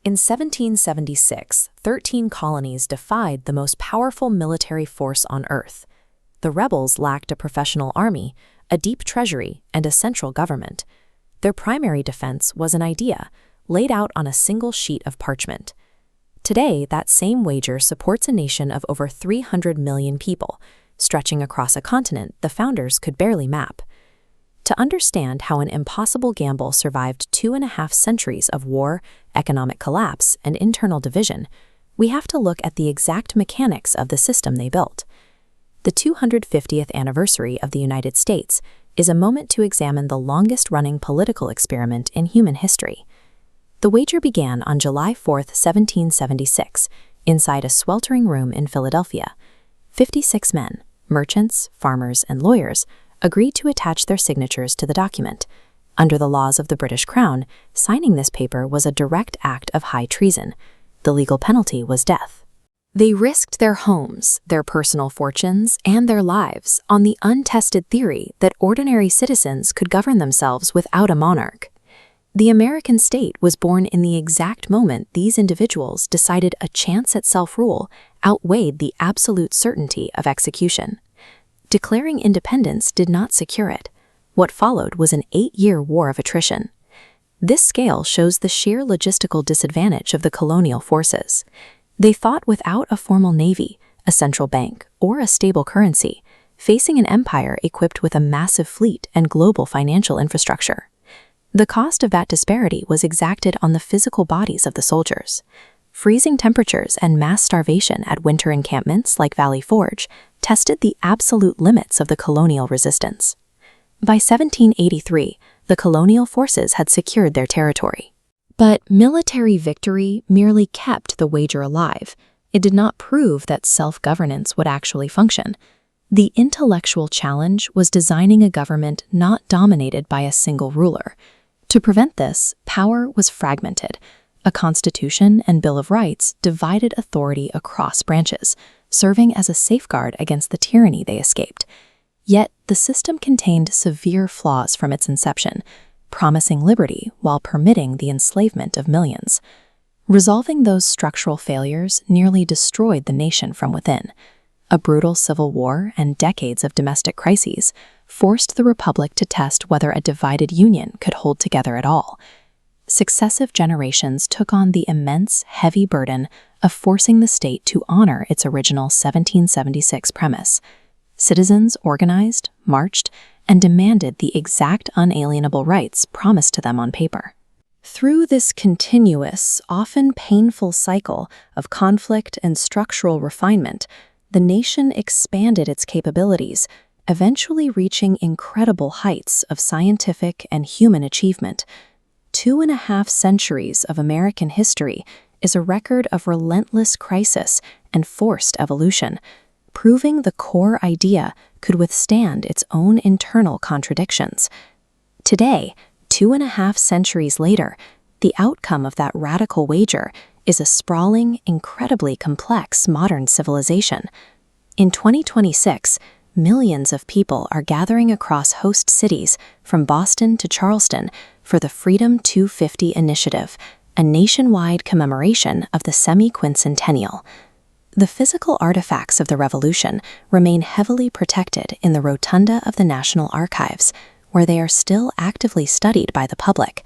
In 1776, 13 colonies defied the most powerful military force on Earth. The rebels lacked a professional army, a deep treasury, and a central government. Their primary defense was an idea, laid out on a single sheet of parchment. Today, that same wager supports a nation of over 300 million people, stretching across a continent the founders could barely map. To understand how an impossible gamble survived 2.5 centuries of war, economic collapse, and internal division, we have to look at the exact mechanics of the system they built. The 250th anniversary of the United States is a moment to examine the longest-running political experiment in human history. The wager began on July 4, 1776, inside a sweltering room in Philadelphia. 56 men, merchants, farmers, and lawyers, agreed to attach their signatures to the document. Under the laws of the British Crown, signing this paper was a direct act of high treason. The legal penalty was death. They risked their homes, their personal fortunes, and their lives on the untested theory that ordinary citizens could govern themselves without a monarch. The American state was born in the exact moment these individuals decided a chance at self-rule outweighed the absolute certainty of execution. Declaring independence did not secure it. What followed was an 8-year war of attrition. This scale shows the sheer logistical disadvantage of the colonial forces. They fought without a formal navy, a central bank, or a stable currency, facing an empire equipped with a massive fleet and global financial infrastructure. The cost of that disparity was exacted on the physical bodies of the soldiers. Freezing temperatures and mass starvation at winter encampments like Valley Forge tested the absolute limits of the colonial resistance. By 1783, the colonial forces had secured their territory. But military victory merely kept the wager alive. It did not prove that self-governance would actually function. The intellectual challenge was designing a government not dominated by a single ruler. To prevent this, power was fragmented. A constitution and Bill of Rights divided authority across branches, serving as a safeguard against the tyranny they escaped. Yet, the system contained severe flaws from its inception, promising liberty while permitting the enslavement of millions. Resolving those structural failures nearly destroyed the nation from within. A brutal civil war and decades of domestic crises forced the Republic to test whether a divided union could hold together at all. Successive generations took on the immense, heavy burden of forcing the state to honor its original 1776 premise. Citizens organized, marched, and demanded the exact unalienable rights promised to them on paper. Through this continuous, often painful cycle of conflict and structural refinement, the nation expanded its capabilities, eventually reaching incredible heights of scientific and human achievement. 2.5 centuries of American history is a record of relentless crisis and forced evolution, proving the core idea could withstand its own internal contradictions. Today, 2.5 centuries later, the outcome of that radical wager is a sprawling, incredibly complex modern civilization. In 2026, millions of people are gathering across host cities from Boston to Charleston for the Freedom 250 Initiative, a nationwide commemoration of the semi-quincentennial. The physical artifacts of the revolution remain heavily protected in the rotunda of the National Archives, where they are still actively studied by the public.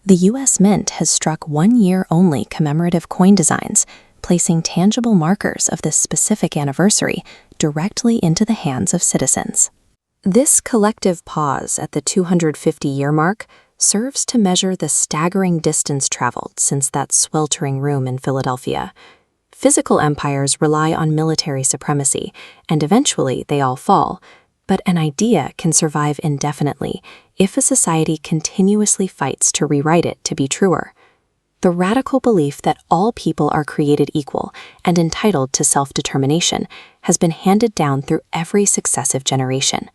The U.S. Mint has struck 1-year-only commemorative coin designs, placing tangible markers of this specific anniversary directly into the hands of citizens. This collective pause at the 250-year mark serves to measure the staggering distance traveled since that sweltering room in Philadelphia. Physical empires rely on military supremacy, and eventually they all fall. But an idea can survive indefinitely if a society continuously fights to rewrite it to be truer. The radical belief that all people are created equal and entitled to self-determination has been handed down through every successive generation.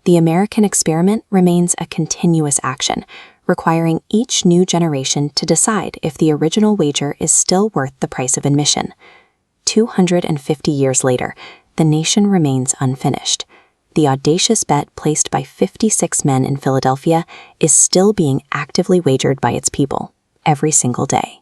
The American experiment remains a continuous action, requiring each new generation to decide if the original wager is still worth the price of admission. 250 years later, the nation remains unfinished. The audacious bet placed by 56 men in Philadelphia is still being actively wagered by its people every single day.